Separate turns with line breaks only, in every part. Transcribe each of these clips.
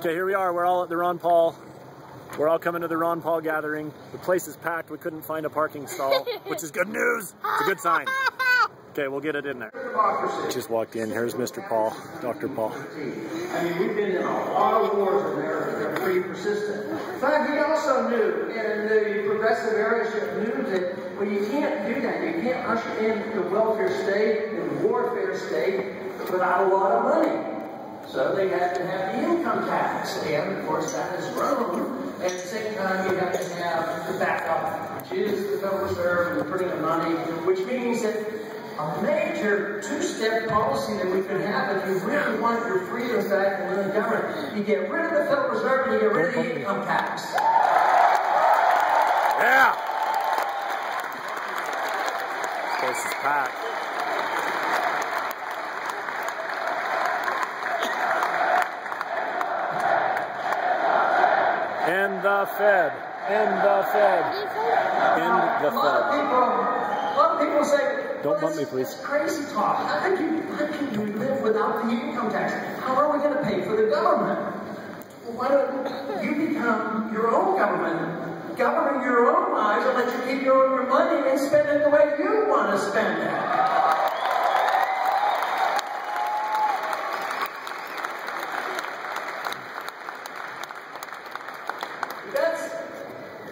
Okay, here we are. We're all at the Ron Paul. We're all coming to the Ron Paul gathering. The place is packed. We couldn't find a parking stall, which is good news. It's a good sign. Okay, we'll get it in there. Just walked in. Here's Mr. Paul, Dr. Paul.
I mean, we've been in a lot of wars and they're pretty persistent. In fact, he also knew, and the progressive airship knew that, well, you can't do that. You can't usher in the welfare state and the warfare state without a lot of money. So they have to have the income tax, and of course that has grown. And at the same time, you have to have the backup, which is the Federal Reserve and the printing of money, which means that a major two-step policy that we could have if you really want your freedoms back in the government. You get rid of the Federal Reserve and you get rid of the income tax.
Yeah! This place is packed. And the Fed. And the Fed. And the Fed.
A lot of people say,
don't bump me, please.
That's crazy talk. How can you live without the income tax? How are we going to pay for the government? Well, why don't you become your own government, govern your own lives, and let you keep your money and spend it the way you want to spend it?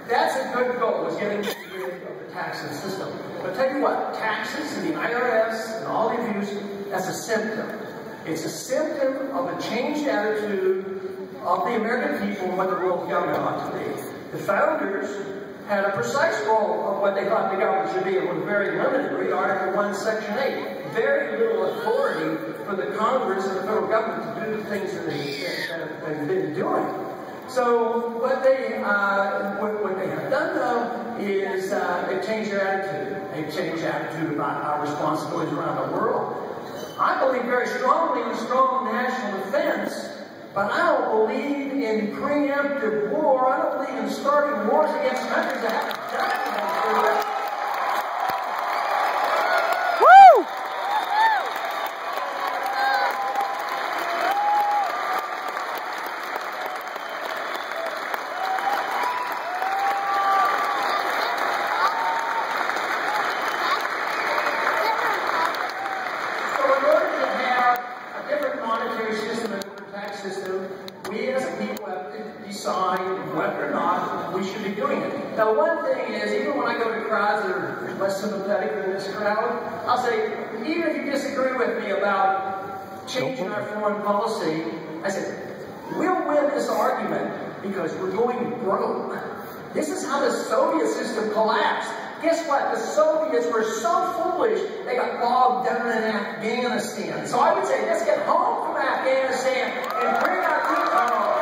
That's a good goal, is getting rid of the taxing system. But tell you what, taxes and the IRS and all the abuse, that's a symptom. It's a symptom of a changed attitude of the American people and what the world government ought to be. The founders had a precise goal of what they thought the government should be. It was very limited. Read Article 1, Section 8. Very little authority for the Congress and the federal government to do the things that they've been doing. So what they have done, though, is they've changed their attitude. They've changed their attitude about our responsibilities around the world. I believe very strongly in strong national defense, but I don't believe in preemptive war. I don't believe in starting wars against countries that haven't done anything. We as a people have to decide whether or not we should be doing it. Now, one thing is, even when I go to crowds that are less sympathetic than this crowd, I'll say, even if you disagree with me about changing our foreign policy, I said, we'll win this argument because we're going broke. This is how the Soviet system collapsed. Guess what? The Soviets were so foolish, they got bogged down in Afghanistan. So I would say, let's get home from Afghanistan and bring our people home.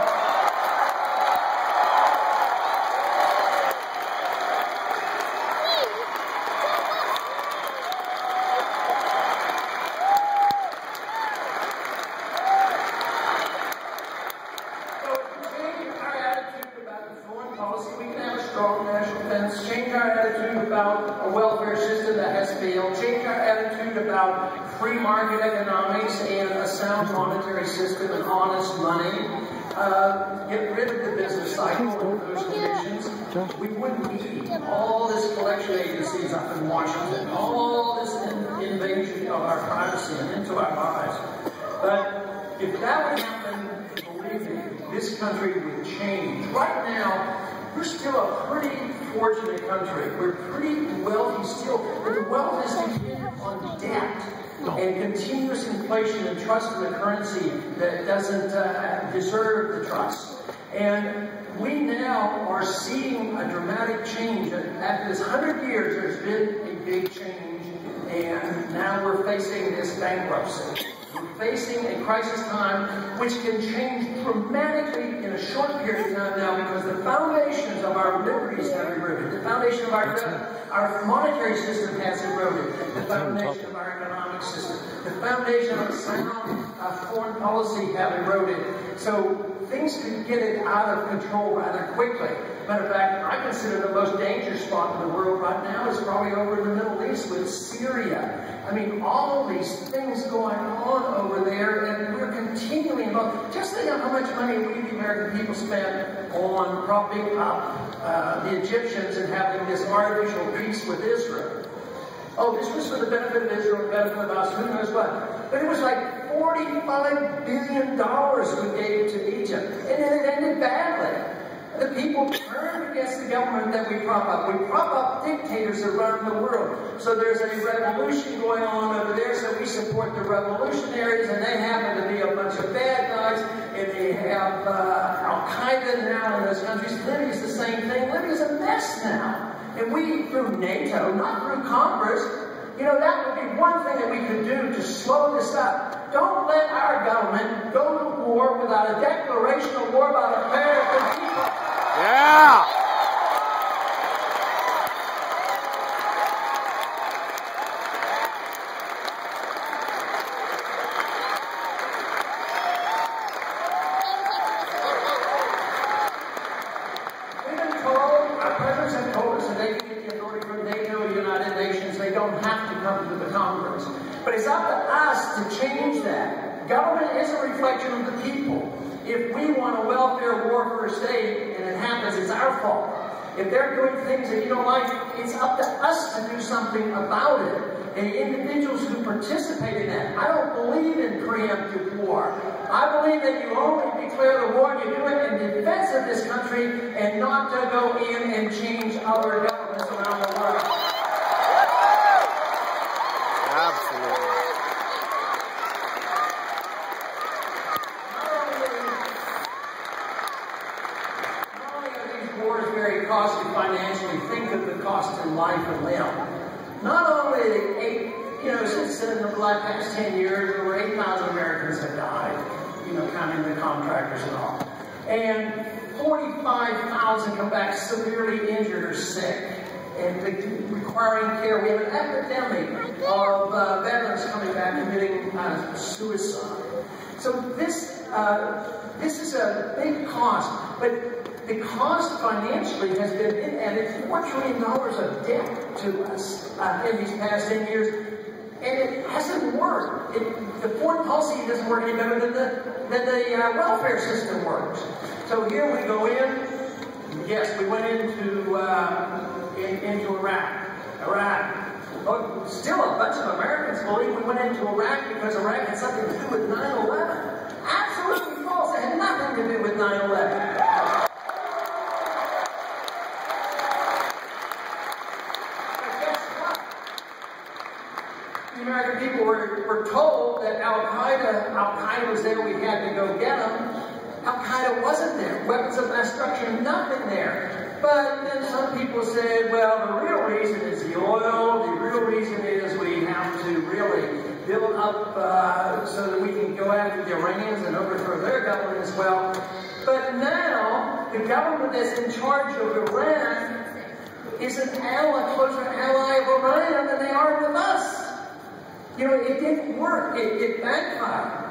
So if we change our attitude about the foreign policy, we can have a strong national defense, change our attitude about a welfare system that has failed, change our attitude about free market economics and a sound monetary system and honest money, get rid of the business cycle and those conditions. We wouldn't need all this collection agencies up in Washington, all this invasion of our privacy and into our lives. But if that would happen, believe me, this country would change. Right now, we're still a pretty fortunate country. We're pretty wealthy still, but the wealth is dependent on debt and continuous inflation and trust in the currency that doesn't deserve the trust. And we now are seeing a dramatic change. After this 100 years, there's been a big change, and now we're facing this bankruptcy. We're facing a crisis time which can change dramatically in a short period of time now because the foundations of our liberties have eroded. The foundation of our monetary system has eroded. The foundation of our economic system. The foundation of sound foreign policy have eroded. So things could get it out of control rather quickly. Matter of fact, I consider the most dangerous spot in the world right now is probably over in the Middle East with Syria. I mean, all these things going on over there, and we're continuing involved. Just think of how much money we, the American people, spent on propping up the Egyptians and having this artificial peace with Israel. Oh, this was for the benefit of Israel, the benefit of us, who knows what. But it was like $45 billion we gave to Egypt, and it ended badly. The people turned against the government that we prop up. We prop up dictators around the world. So there's a revolution going on over there, so we support the revolutionaries, and they happen to be a bunch of bad guys, and they have Al-Qaeda now in those countries. Libya's the same thing. Libya's a mess now. And we, through NATO, not through Congress, you know, that would be one thing that we could do to slow this up. Don't let our government go to war without a declaration of war by the American people.
Yeah!
We've been told, our presidents have told us that they can get the authority from NATO, the United Nations. They don't have to come to the Congress. But it's up to us to change that. Government is a reflection of the people. If we want a welfare war for a state, and it happens, it's our fault. If they're doing things that you don't like, it's up to us to do something about it. And individuals who participate in that. I don't believe in preemptive war. I believe that you only declare the war and you do it in defense of this country and not to go in and change other governments around the world.
Absolutely.
Wars very costly financially. Think of the cost in life and limb. Not only, since in the past 10 years, over 8,000 Americans have died, counting the contractors and all. And 45,000 come back severely injured or sick and requiring care. We have an epidemic of veterans coming back committing suicide. So this is a big cost, but the cost financially has been added $4 trillion of debt to us in these past 10 years, and it hasn't worked. The foreign policy doesn't work any better than the welfare system works. So here we go in. Yes, we went into Iraq. Oh, still a bunch of Americans believe we went into Iraq because Iraq had something to do with 9/11. Absolutely false. It had nothing to do with 9/11. The American people were told that Al-Qaeda was there, we had to go get them. Al-Qaeda wasn't there. Weapons of mass destruction, nothing there. But then some people said, well, the real reason is the oil. The real reason is we have to really build up so that we can go after the Iranians and overthrow their government as well. But now, the government that's in charge of Iran is an ally, closer ally of Iran than they are with us. It didn't work. It backfired.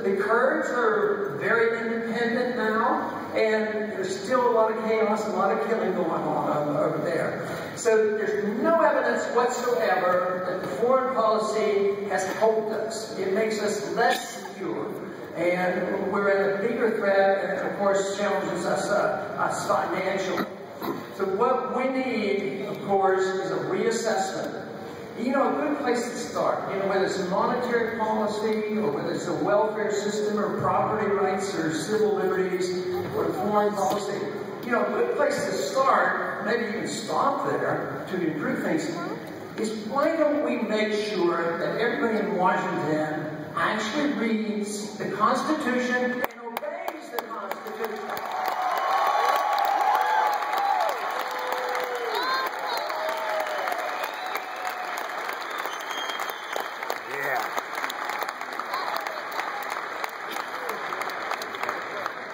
The Kurds are very independent now, and there's still a lot of chaos, a lot of killing going on over there. So there's no evidence whatsoever that the foreign policy has helped us. It makes us less secure, and we're at a bigger threat, and of course challenges us financially. So what we need, of course, is a reassessment. A good place to start, whether it's monetary policy, or whether it's a welfare system, or property rights, or civil liberties, or foreign policy. A good place to start, maybe even stop there to improve things, is why don't we make sure that everybody in Washington actually reads the Constitution and obeys the Constitution?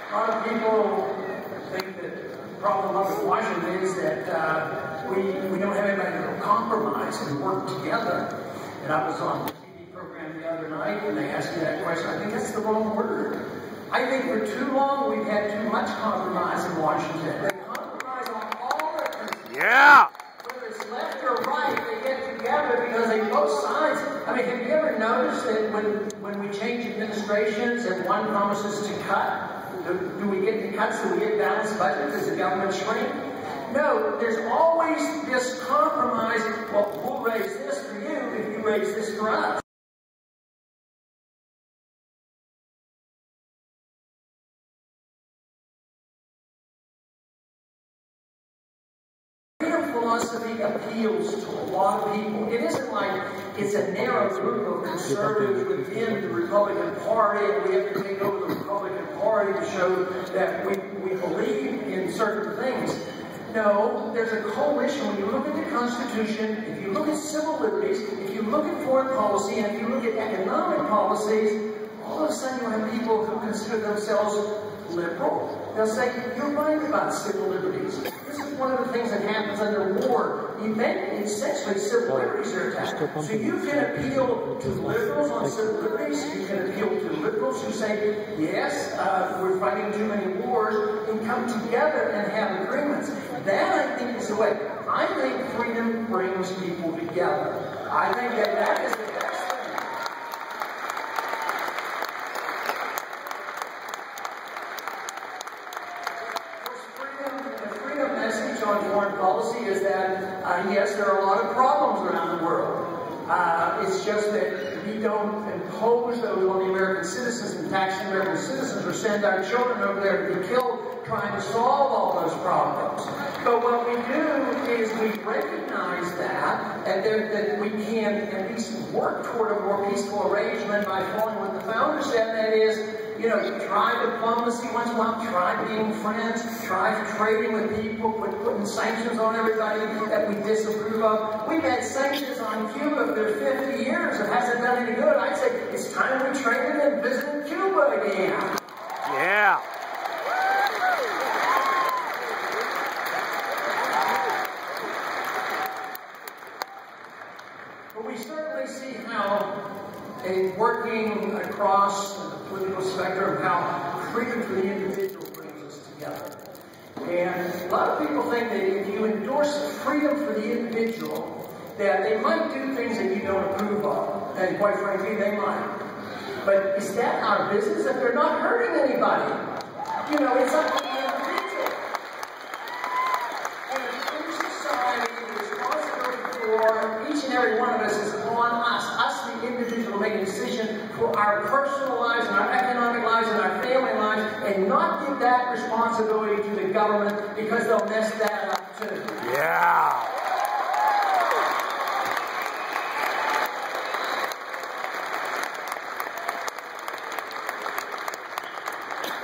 A lot of people think that the problem with Washington is that we don't have anybody to compromise and work together. And I was on the TV program the other night, and they asked me that question. I think that's the wrong word. I think for too long we've had too much compromise in Washington. They compromise on all their principles.
Yeah!
Whether it's left or right, they get together because they mean, both sides. I mean, have you ever noticed that when we change administrations and one promises to cut, do we get the cuts? Do we get balanced budget? Does the government shrink? No, there's always this compromise. Well, we'll raise this for you if you raise this for us. Philosophy appeals to a lot of people. It isn't like it's a narrow group of conservatives within the Republican Party and we have to take over the Republican Party to show that we believe in certain things. No, there's a coalition. When you look at the Constitution, if you look at civil liberties, if you look at foreign policy, and if you look at economic policies, all of a sudden you have people who consider themselves liberal. They'll say, you're right about civil liberties. This is one of the things that happens under war. Essentially, civil liberties are attacked. So you can appeal to liberals on civil liberties. You can appeal to liberals who say, yes, we're fighting too many wars, and come together and have agreements. That, I think, is the way. I think freedom brings people together. I think that is the best thing. On foreign policy is that, yes, there are a lot of problems around the world. It's just that we don't impose those on the American citizens and tax the American citizens or send our children over there to be killed trying to solve all those problems. But what we do is we recognize that, and that we can at least work toward a more peaceful arrangement by following what the founder said, that is, you know, try diplomacy once in a while, try being friends, try trading with people, putting sanctions on everybody that we disapprove of. We've had sanctions on Cuba for 50 years. It hasn't done any good. I'd say it's time we traded and visited Cuba again.
Yeah.
But we certainly see how working across the political spectrum, how freedom for the individual brings us together. And a lot of people think that if you endorse freedom for the individual, that they might do things that you don't approve of. And quite frankly, they might. But is that our business if they're not hurting anybody? You know, it's up to the individual. And in free society, the responsibility for each and every one of us is on us the individual, make a decision for our personal lives and our economic lives and our family lives, and not give that responsibility to the government because they'll mess that up too.
Yeah.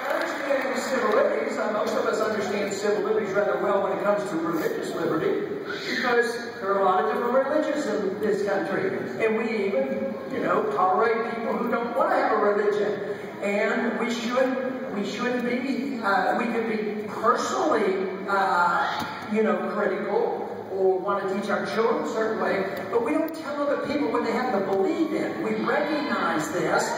Understanding civil liberties, most of us understand civil liberties rather well when it comes to religious liberty, because there are a lot of different religions in this country, and we even, tolerate people who don't want to have a religion, and we shouldn't be. We could be personally, critical or want to teach our children a certain way, but we don't tell other people what they have to believe in. We recognize this.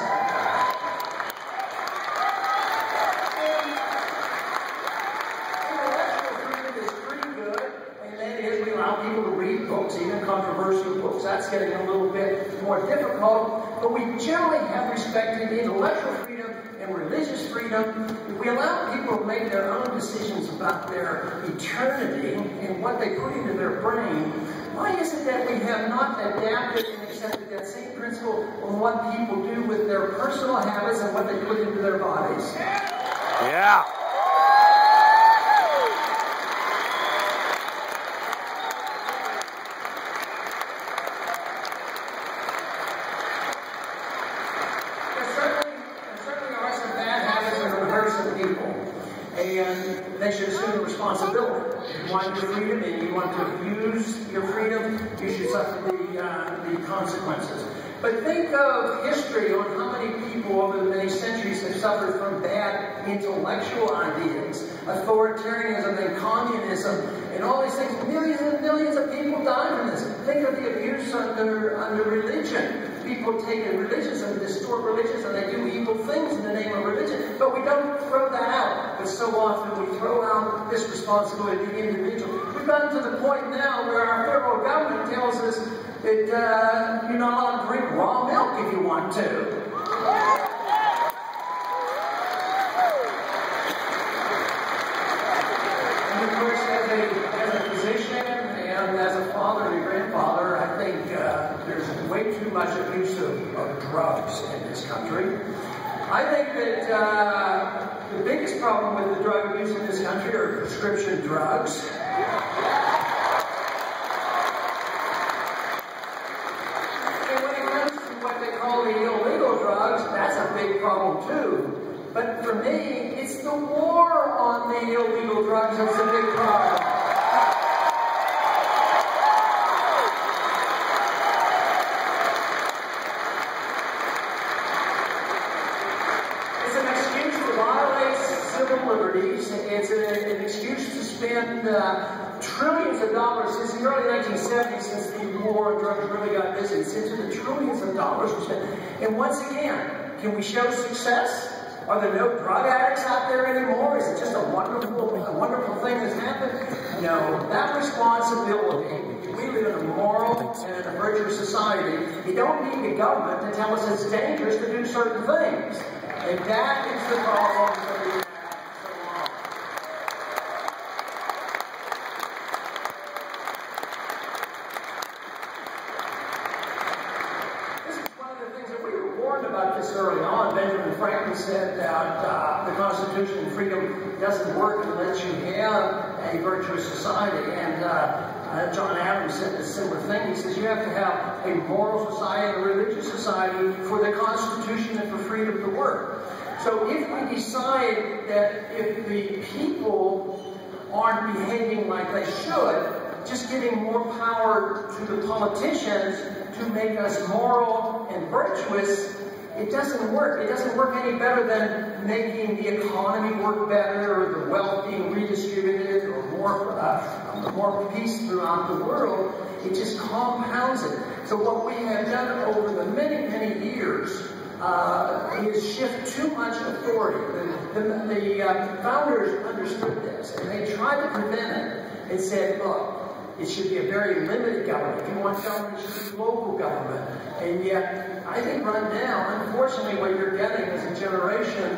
People to read books, even controversial books. That's getting a little bit more difficult, but we generally have respect for the intellectual freedom and religious freedom. If we allow people to make their own decisions about their eternity and what they put into their brain, why is it that we have not adapted and accepted that same principle on what people do with their personal habits and what they put into their bodies?
Yeah.
And they should assume the responsibility. If you want your freedom and you want to use your freedom, you should suffer the consequences. But think of history on how many people over the many centuries have suffered from bad intellectual ideas, authoritarianism and communism, and all these things. Millions and millions of people died from this. Think of the abuse under religion. People take religions and distort religions, and they do evil things in the name of religion. But we don't throw that out. But so often we throw out this responsibility to the individual. We've gotten to the point now where our federal government tells us that you're not allowed to drink raw milk if you want to. And of course, as a physician and as a father and a grandfather, I think there's way too much abuse of drugs in this country. I think that the biggest problem with the drug abuse in this country are prescription drugs. And when it comes to what they call the illegal drugs, that's a big problem too. But for me, it's the war on the illegal drugs that's a big problem. It's an excuse to violate civil liberties. It's an excuse to spend trillions of dollars since the early 1970s, since the war on drugs really got busy. It's into the trillions of dollars we spent. And once again, can we show success? Are there no drug addicts out there anymore? Is it just a wonderful thing that's happened? No. That responsibility, we live in a moral and a virtuous society. You don't need the government to tell us it's dangerous to do certain things. And that is the problem that we have so long. This is one of the things that we were warned about this early on. Benjamin Franklin said that the Constitution and freedom doesn't work unless you have a virtuous society. And John Adams said a similar thing. He says you have to have a moral society and a religious society for the Constitution and for freedom to work. So if we decide that if the people aren't behaving like they should, just giving more power to the politicians to make us moral and virtuous, it doesn't work. It doesn't work any better than making the economy work better, or the wealth being redistributed, or more peace throughout the world. It just compounds it. So what we have done over the many, many years is shift too much authority. The founders understood this, and they tried to prevent it. They said, look, it should be a very limited government. If you want government, it should be local government. And yet, I think right now, unfortunately, what you're getting as a generation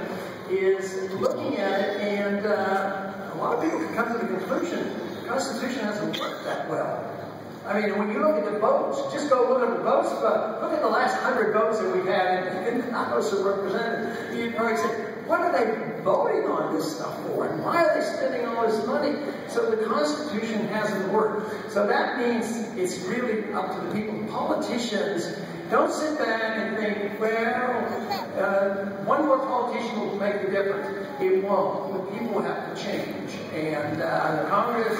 is looking at it, and a lot of people can come to the conclusion the Constitution hasn't worked that well. I mean, when you look at the votes, just go look at the votes, but look at the last 100 votes that we've had in the House of Representatives. You'd probably say, what are they voting on this stuff for? And why are they spending all this money? So the Constitution hasn't worked. So that means it's really up to the people. Politicians, don't sit back and think, well, one more politician will make the difference. It won't. The people have to change. And the Congress...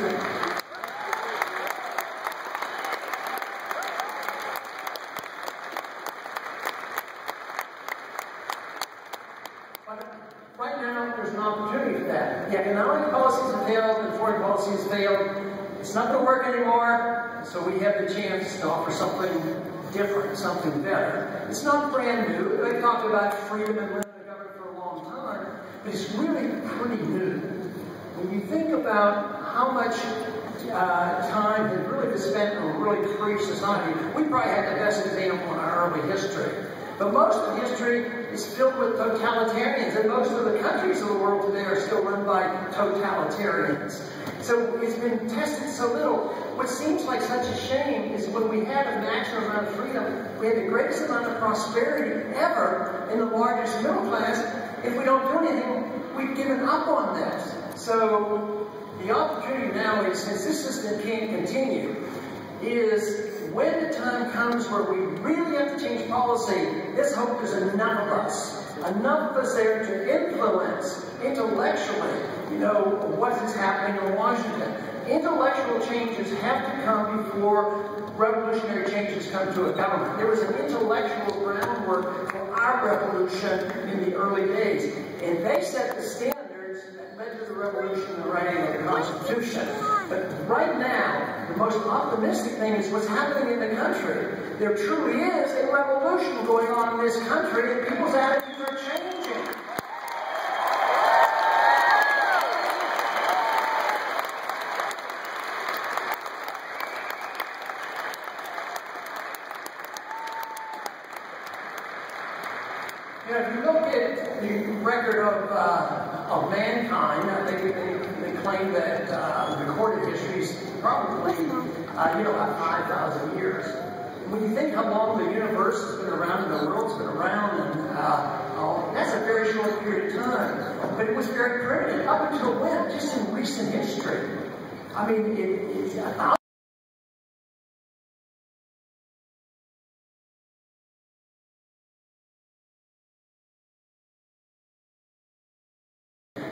Right now, there's an opportunity for that. The economic policies have failed, the foreign policies have failed. It's not going to work anymore, so we have the chance to offer something different, something better. It's not brand new. They've talked about freedom and limited government for a long time, but it's really pretty new. When you think about how much time has really been spent in a really free society, we probably have the best example in our early history. But most of history is filled with totalitarians, and most of the countries of the world today are still run by totalitarians. So it's been tested so little. What seems like such a shame is when we had a maximum amount of freedom, we had the greatest amount of prosperity ever in the largest middle class. If we don't do anything, we've given up on this. So the opportunity now is, since this system can't continue, is when the time comes where we really have to change policy, let's hope there's enough of us there to influence intellectually, what is happening in Washington. Intellectual changes have to come before revolutionary changes come to a government. There was an intellectual groundwork for our revolution in the early days, and they set the standards that led to the revolution and the writing of the Constitution. But right now, the most optimistic thing is what's happening in the country. There truly is a revolution going on in this country, and people's attitudes are changing. of mankind. They claim that recorded history is probably, 5,000 years. When you think how long the universe has been around and the world's been around, and that's a very short period of time. But it was very primitive up until when? Just in recent history. I mean, it's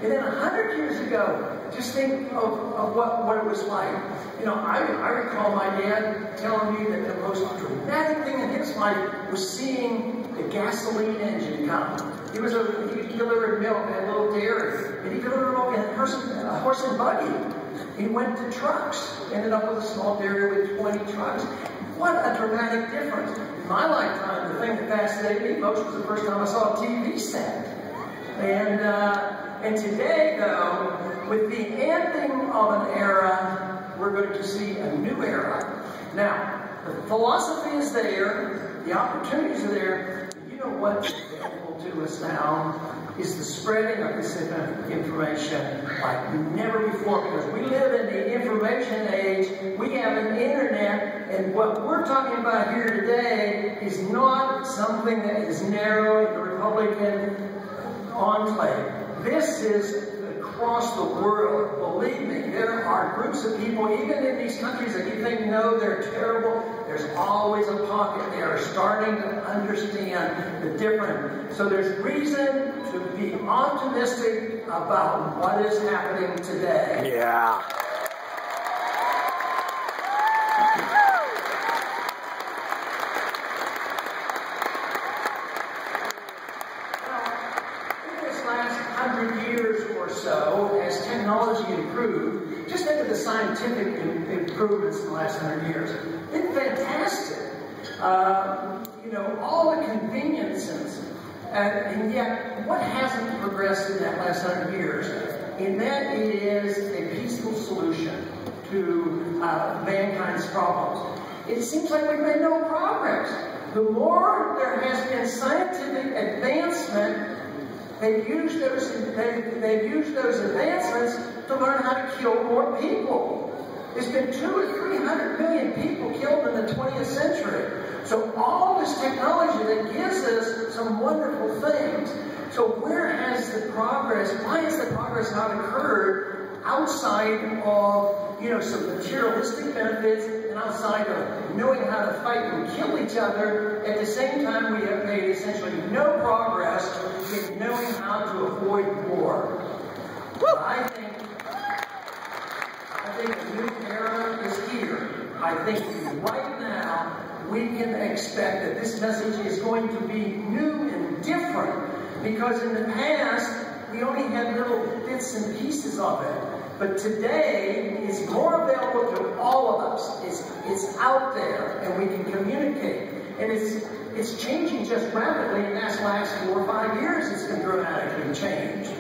and then 100 years ago, just think of what it was like. I recall my dad telling me that the most dramatic thing in his life was seeing the gasoline engine come. He delivered milk at a little dairy, and he delivered milk in a horse and buggy. He went to trucks, ended up with a small dairy with 20 trucks. What a dramatic difference. In my lifetime, the thing that fascinated me most was the first time I saw a TV set. And today, though, with the ending of an era, we're going to see a new era. Now, the philosophy is there, the opportunities are there. You know what's available to us now is the spreading of this information like never before, because we live in the information age. We have an internet, and what we're talking about here today is not something that is narrow in the Republican enclave. This is across the world. Believe me, there are groups of people, even in these countries that you think, no, they're terrible, there's always a pocket. They are starting to understand the difference. So there's reason to be optimistic about what is happening today.
Yeah.
So, as technology improved, just think of the scientific improvements in the last 100 years. It's fantastic. All the conveniences. And yet, what hasn't progressed in that last 100 years? And that is a peaceful solution to mankind's problems. It seems like we've made no progress. The more there has been scientific advancement, they've used those advancements to learn how to kill more people. There's been 200 or 300 million people killed in the 20th century. So all this technology that gives us some wonderful things. So where has the progress? Why has the progress not occurred outside of some materialistic benefits and outside of knowing how to fight and kill each other? At the same time, we have made essentially no progress in knowing how to avoid war. I think a new era is here. I think right now we can expect that this message is going to be new and different, because in the past we only had little bits and pieces of it. But today, it's more available to all of us. It's out there, and we can communicate. And it's changing just rapidly. In the last 4 or 5 years, it's been dramatically changed.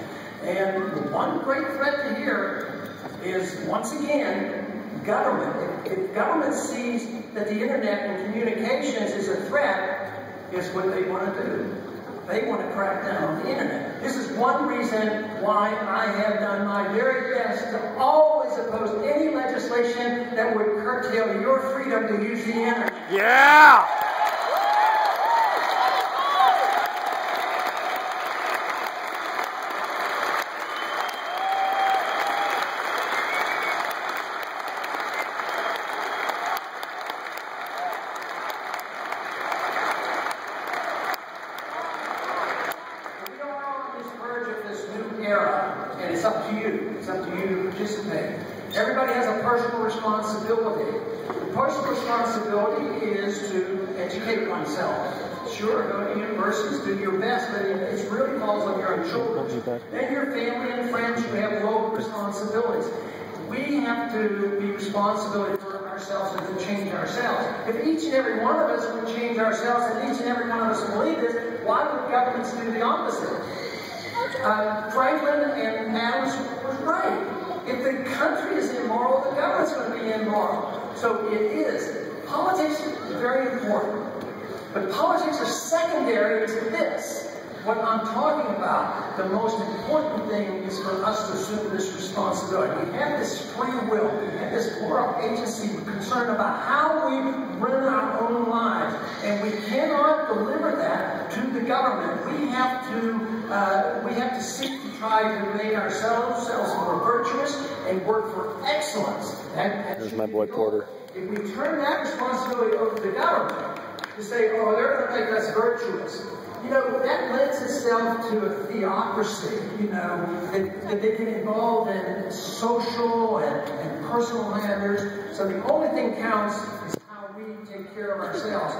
And one great threat to here is, once again, government. If government sees that the internet and communications is a threat, guess what they want to do? They want to crack down on the internet. This is one reason why I have done my very best to always oppose any legislation that would curtail your freedom to use the internet.
Yeah!
And it's up to you. It's up to you to participate. Everybody has a personal responsibility. The personal responsibility is to educate oneself. Sure, go to universities, do your best, but it really falls on your own shoulders. And your family and friends, you have local responsibilities. We have to be responsible for ourselves and to change ourselves. If each and every one of us would change ourselves and each and every one of us believe this, why would governments do the opposite? Franklin and Adams was right. If the country is immoral, the government's going to be immoral. So it is. Politics is very important. But politics are secondary to this. What I'm talking about, the most important thing is for us to assume this responsibility. We have this free will, we have this moral agency concerned about how we run our own lives, and we cannot deliver that to the government. We have to seek to try to make ourselves more virtuous and work for excellence.
There's my boy Porter.
If we turn that responsibility over to the government to say, oh, they're going to make us virtuous, you know, that lends itself to a theocracy, you know, that they get involved in social and personal matters. So the only thing counts is how we take care of ourselves.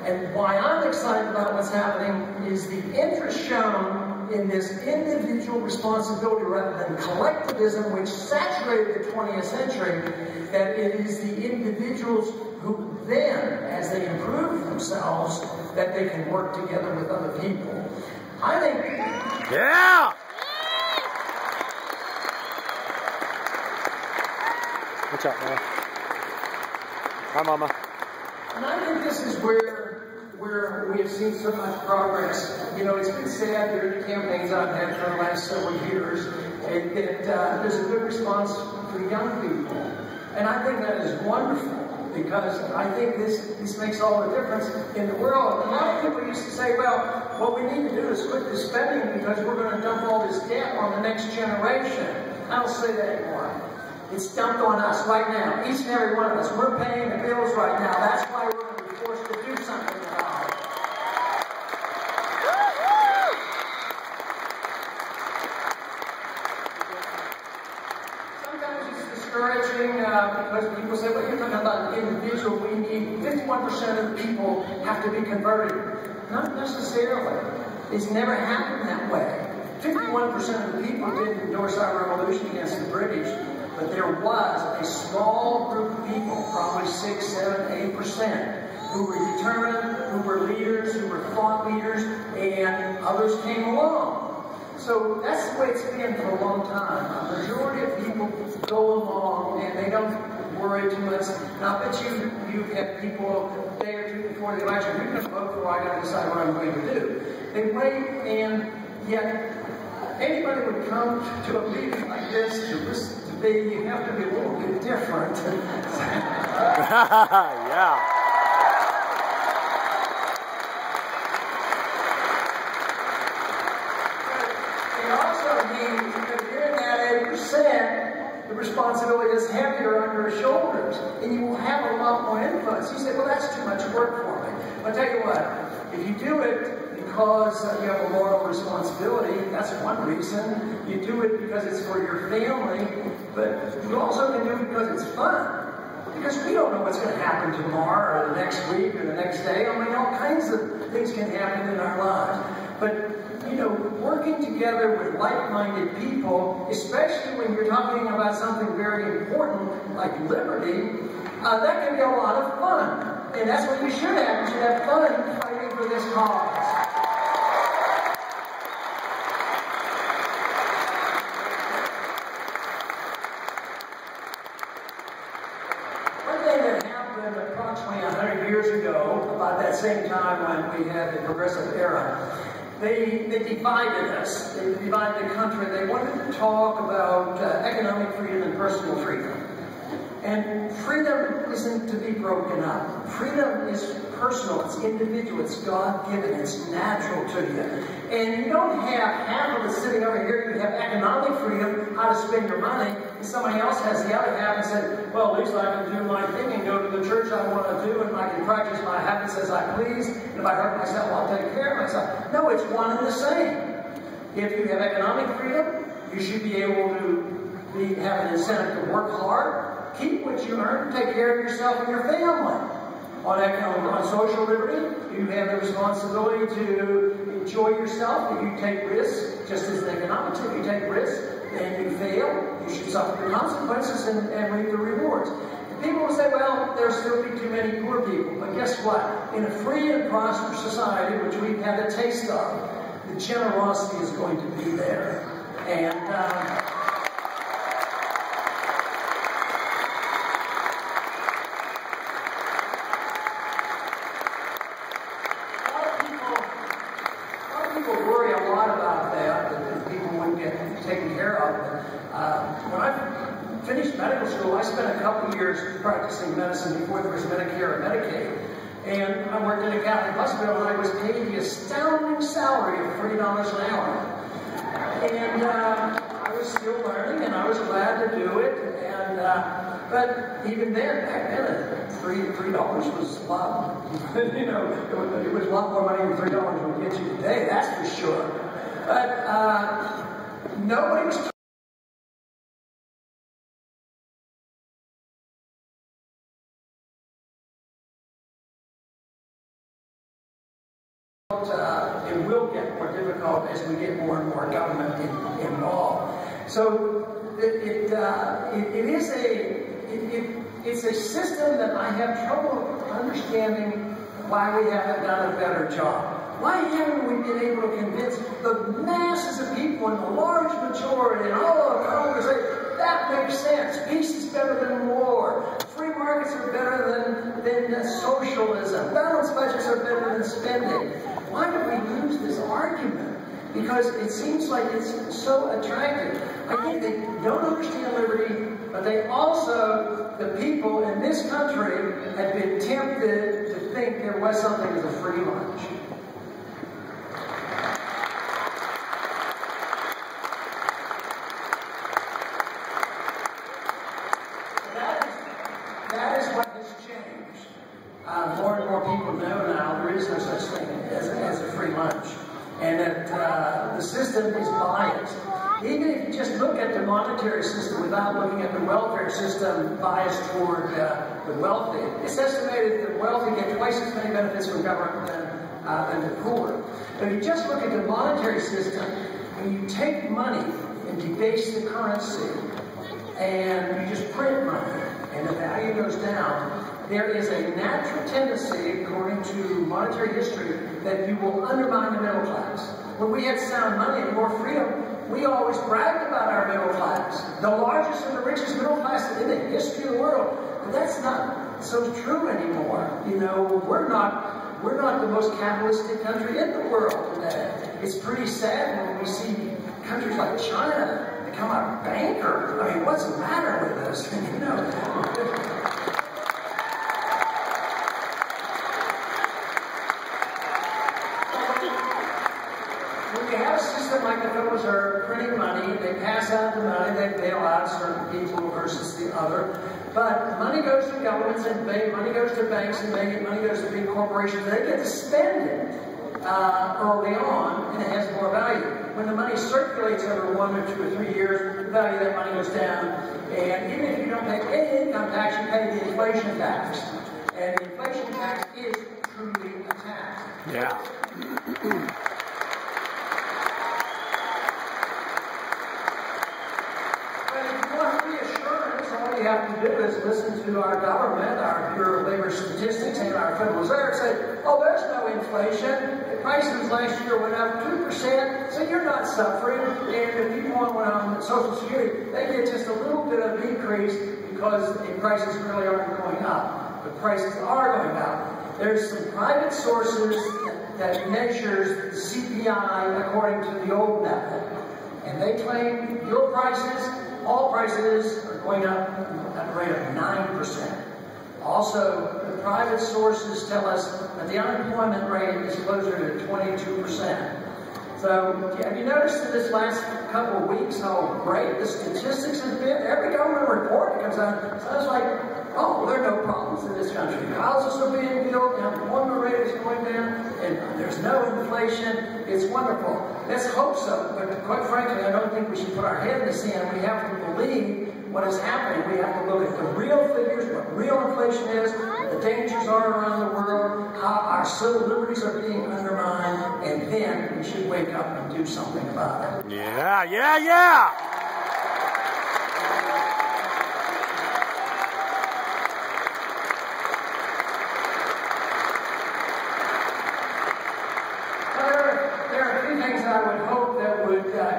And why I'm excited about what's happening is the interest shown in this individual responsibility rather than collectivism, which saturated the 20th century, that it is the individuals who then, as they improve themselves, that they can work together with other people. I think...
Yeah! Watch out, Mama. Hi, Mama.
And I think this is where we have seen so much progress. You know, it's been sad during the campaigns I've had for the last several years that there's a good response for young people. And I think that is wonderful, because I think this makes all the difference in the world. A lot of people used to say, well, what we need to do is quit the spending because we're going to dump all this debt on the next generation. I don't say that anymore. It's dumped on us right now, each and every one of us. We're paying the bills right now. That's why we're going to be forced to do something about it. Sometimes it's discouraging because people say, well, you're talking about an individual. We need 51% of the people have to be converted. Not necessarily. It's never happened that way. 51% of the people didn't endorse our revolution against the British. But there was a small group of people, probably 6, 7, 8%, who were determined, who were leaders, who were thought leaders, and others came along. So that's the way it's been for a long time. A majority of people go along and they don't worry too much. Now, I bet you have people a day or two before the election, you're going to vote for, I got to decide what I'm going to do. They wait, and yet anybody would come to a meeting like this to listen. You have to be a little bit different.
Yeah.
It also means that if you're in that 8%, the responsibility is heavier on your shoulders, and you will have a lot more influence. You say, well, that's too much work for me. I'll tell you what, if you do it because you have a moral responsibility, that's one reason. You do it because it's for your family, but you also can do it because it's fun. Because we don't know what's going to happen tomorrow, or the next week, or the next day. I mean, all kinds of things can happen in our lives. But, you know, working together with like-minded people, especially when you're talking about something very important like liberty, that can be a lot of fun. And that's what you should have. You should have fun fighting for this cause. Approximately 100 years ago, about that same time when we had the progressive era, they divided us. They divided the country. They wanted to talk about economic freedom and personal freedom. And freedom isn't to be broken up. Freedom is personal, it's individual, it's God-given, it's natural to you. And you don't have half of it sitting over here. You have economic freedom, how to spend your money, and somebody else has the other half and said, well, at least I can do my thing and go to the church I want to do, and I can practice my habits as I please, and if I hurt myself, I'll take care of myself. No, it's one and the same. If you have economic freedom, you should be able to have an incentive to work hard, keep what you earn, take care of yourself and your family. On social liberty, you have the responsibility to enjoy yourself, but you take risks, just as in economics. If you take risks and you fail, you should suffer the consequences and reap the rewards. People will say, well, there'll still be too many poor people. But guess what? In a free and prosperous society, which we've had a taste of, the generosity is going to be there. And people worry When I finished medical school, I spent a couple years practicing medicine before there was Medicare and Medicaid. And I worked in a Catholic hospital, and I was paid the astounding salary of $30 an hour. And I was still learning, and I was glad to do it. And but even then, back then, $3 was a lot. You know, it was a lot more money than $3 would get you today. That's for sure. But nobody was it will get more difficult as we get more and more government involved. So it's a system that I have trouble understanding why we haven't done a better job. Why haven't we been able to convince the masses of people in the large majority and all of Congress that makes sense? Peace is better than war. Free markets are better than socialism. Balanced budgets are better than spending. Why do we lose this argument? Because it seems like it's so attractive. I think they don't understand liberty, but they also, the people in this country, have been tempted to think there was something as a free lunch. That is what has changed. More and more people know now there is no such thing as a free lunch. And that the system is biased. Even if you just look at the monetary system without looking at the welfare system biased toward the wealthy, it's estimated that the wealthy get twice as many benefits from government than the poor. But if you just look at the monetary system, when you take money and debase the currency, and you just print money, and the value goes down, there is a natural tendency, according to monetary history, that you will undermine the middle class. When we had sound money and more freedom, we always bragged about our middle class, the largest and the richest middle class in the history of the world. But that's not so true anymore. You know, we're not the most capitalistic country in the world today. It's pretty sad when we see countries like China become a banker. I mean, what's the matter with us? You know. Like the Federal Reserve, printing money, they pass out the money, they bail out certain people versus the other. But money goes to governments and money goes to banks and money goes to big corporations. They get to spend it early on, and it has more value. When the money circulates over 1 or 2 or 3 years, the value of that money goes down. And even if you don't pay any income tax, you pay the inflation tax. And the inflation tax is truly a tax.
Yeah.
All you have to do is listen to our government, our Bureau of Labor Statistics, and our Federal Reserve say, oh, there's no inflation. The prices last year went up 2%, so you're not suffering. And if people on Social Security, they get just a little bit of decrease because the prices really aren't going up. The prices are going up. There's some private sources that measures the CPI according to the old method. And they claim your prices, all prices are going up at a rate of 9%. Also, the private sources tell us that the unemployment rate is closer to 22%. So, have you noticed in this last couple of weeks how great the statistics have been? Every government report that comes out sounds like, oh, well, there are no problems in this country. Houses are being built, the unemployment rate is going down, and there's no inflation. It's wonderful. Let's hope so, but quite frankly, I don't think we should put our head in the sand. We have to believe what is happening. We have to look at the real figures, what real inflation is, what the dangers are around the world, how our civil liberties are being undermined, and then we should wake up and do something about it.
Yeah, yeah, yeah!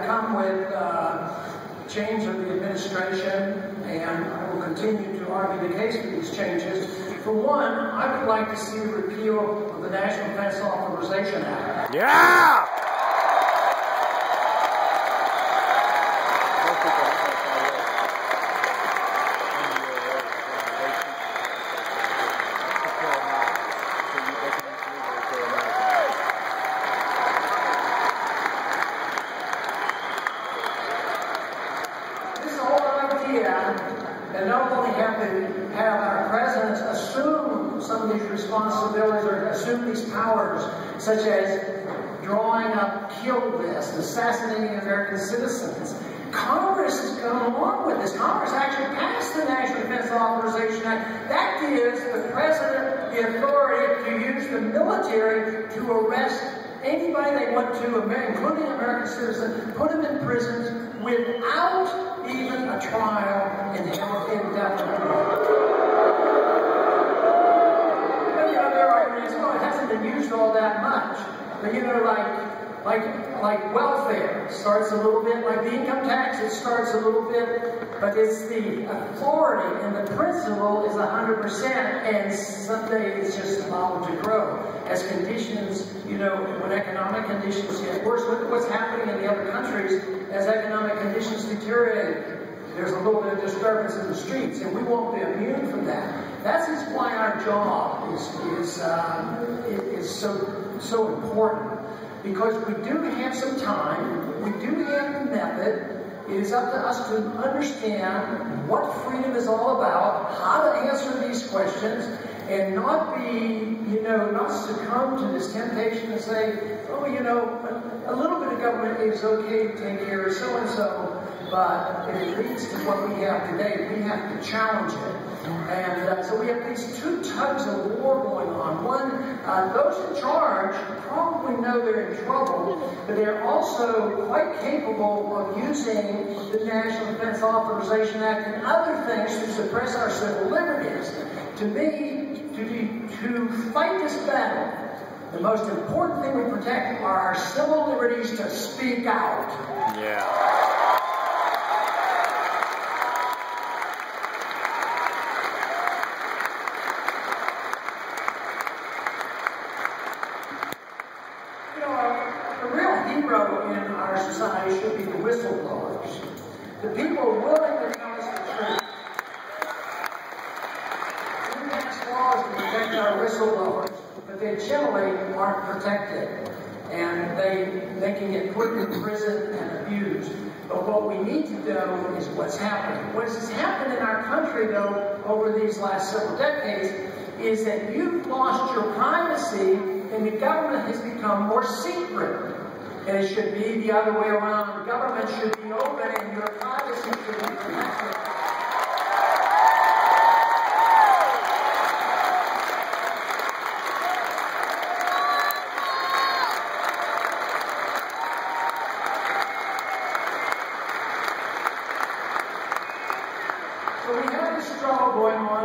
Come with change of the administration, and I will continue to argue the case for these changes. For one, I would like to see the repeal of the National Defense Authorization Act.
Yeah!
idea that not only have to have our presidents assume some of these responsibilities or assume these powers, such as drawing up kill lists, assassinating American citizens, Congress has gone along with this. Congress actually passed the National Defense Authorization Act. That gives the president the authority to use the military to arrest anybody they want to, including American citizens, put them in prisons without even a trial and held indefinitely. But, you know, their argument is, well, it hasn't been used all that much. But, you know, like welfare starts a little bit, like the income tax, it starts a little bit, but it's the authority and the principle is 100%, and someday it's just allowed to grow. As conditions, you know, when economic conditions get worse, look at what's happening in the other countries as economic conditions deteriorate. There's a little bit of disturbance in the streets, and we won't be immune from that. That's just why our job is so important. Because we do have some time, we do have the method. It is up to us to understand what freedom is all about, how to answer these questions, and not be, you know, not succumb to this temptation to say, oh, you know, a little bit of government is okay to take care of so-and-so, but if it leads to what we have today, we have to challenge it. And so we have these two tugs of war going on. One, those in charge probably know they're in trouble, but they're also quite capable of using the National Defense Authorization Act and other things to suppress our civil liberties. To me, to fight this battle, the most important thing we protect are our civil liberties to speak out.
Yeah.
In our society should be the whistleblowers. The people willing to tell us the truth. We pass laws to protect our whistleblowers, but they generally aren't protected. And they can get put in prison and abused. But what we need to know is what's happening. What has happened in our country, though, over these last several decades, is that you've lost your privacy and the government has become more secret. And it should be the other way around. The government should be open and your privacy should be protected. So we have this struggle going on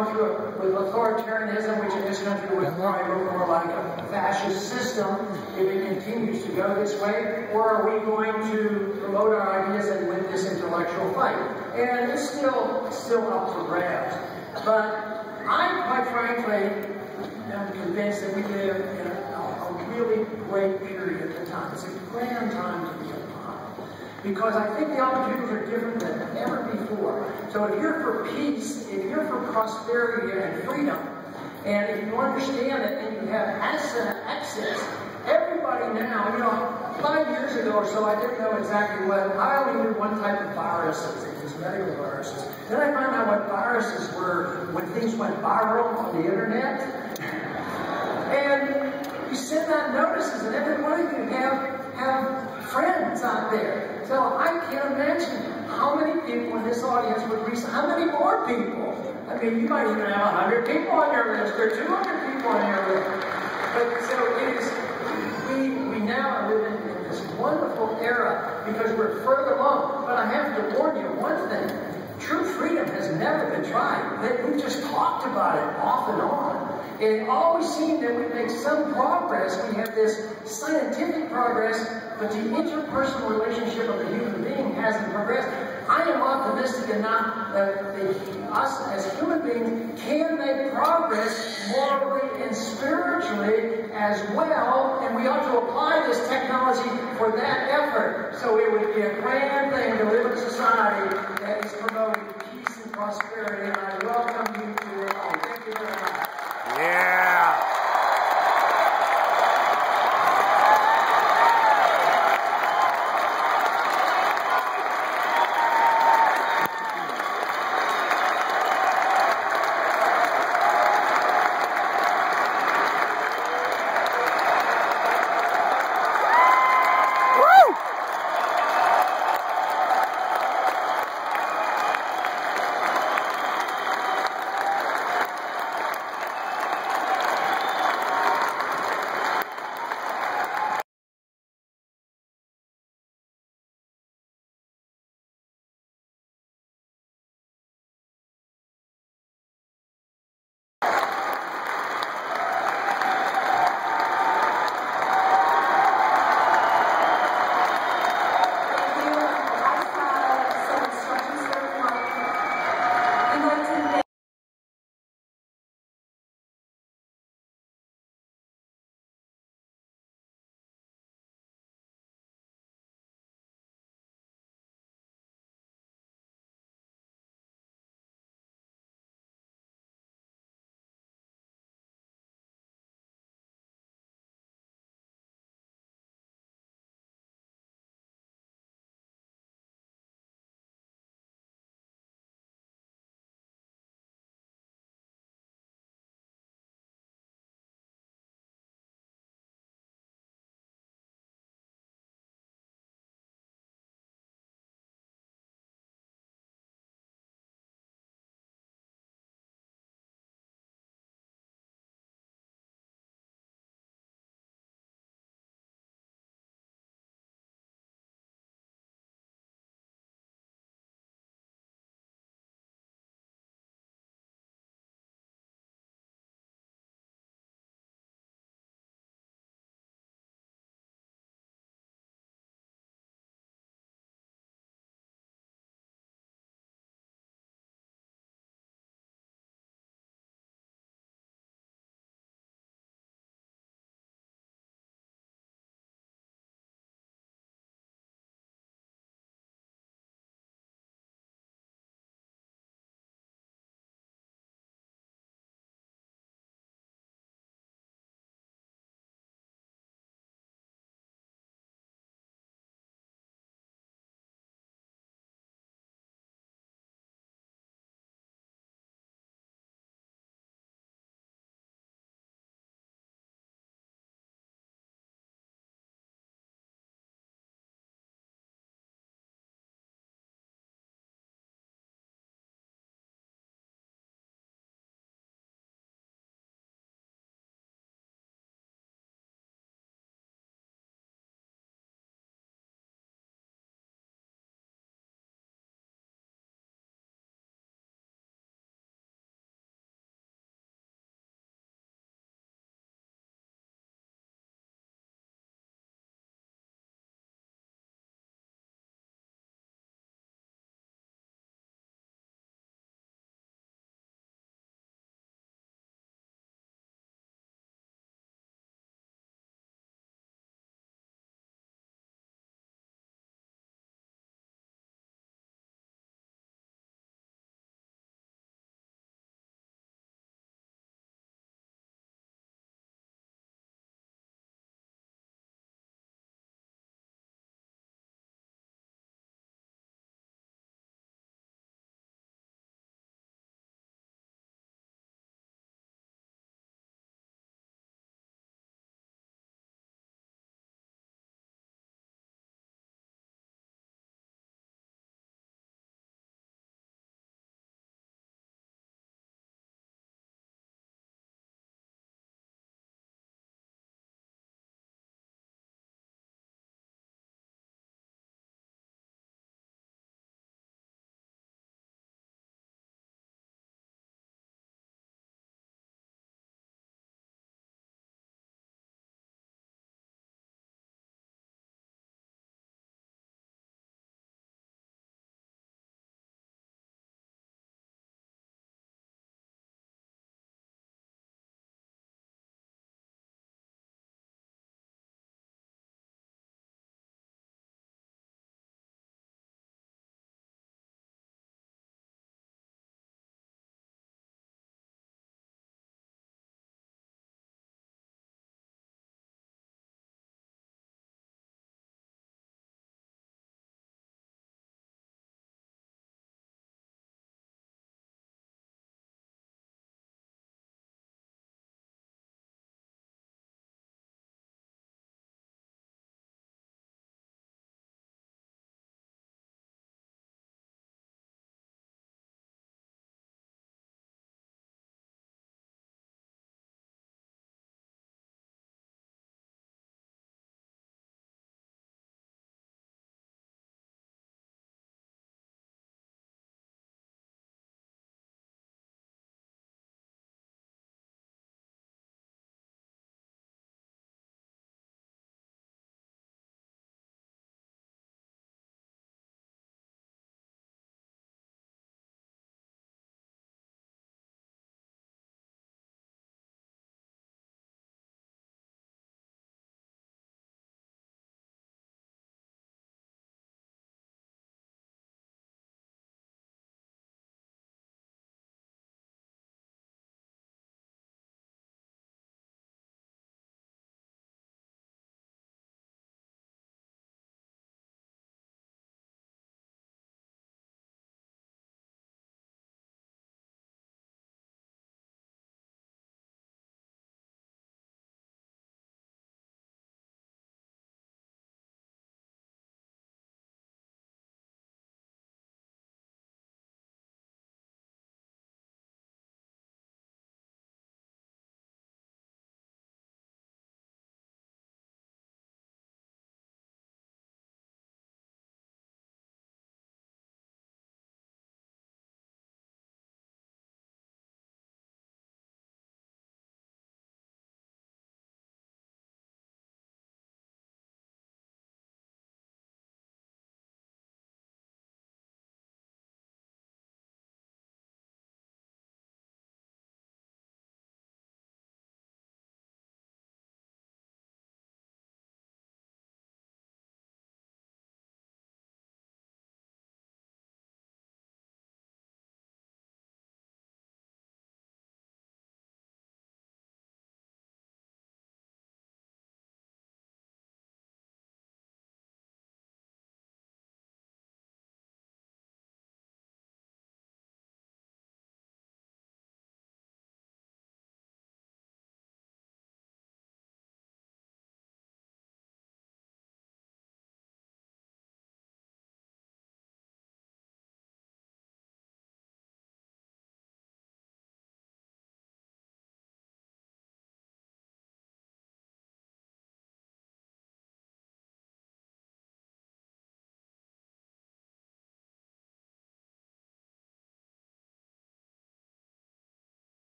with authoritarianism, which in this country would probably look more like a fascist system if it continues to go this way, or are we going to promote our ideas and win this intellectual fight? And it's still up for grabs. But I, quite frankly, am convinced that we live in a really great period of time. It's a grand time to be alive. Because I think the opportunities are different than ever before. So if you're for peace, if you're for prosperity and freedom, and if you understand it and you have access, everybody now, you know, 5 years ago or so, I didn't know exactly what, I only knew one type of viruses, it was medical viruses. Then I found out what viruses were when things went viral on the internet. And you send out notices, and every one of you have friends out there. So I can't imagine how many people in this audience would reach, how many more people? I mean, you might even have 100 people on your list, or 200 people on your list. But so it is, we now live in this wonderful era because we're further along. But I have to warn you one thing. True freedom has never been tried. We've just talked about it off and on. It always seems that we make some progress. We have this scientific progress, but the interpersonal relationship of the human being hasn't progressed. I am optimistic enough that us as human beings can make progress morally and spiritually as well, and we ought to apply this technology for that effort. So it would be a grand thing to live in a society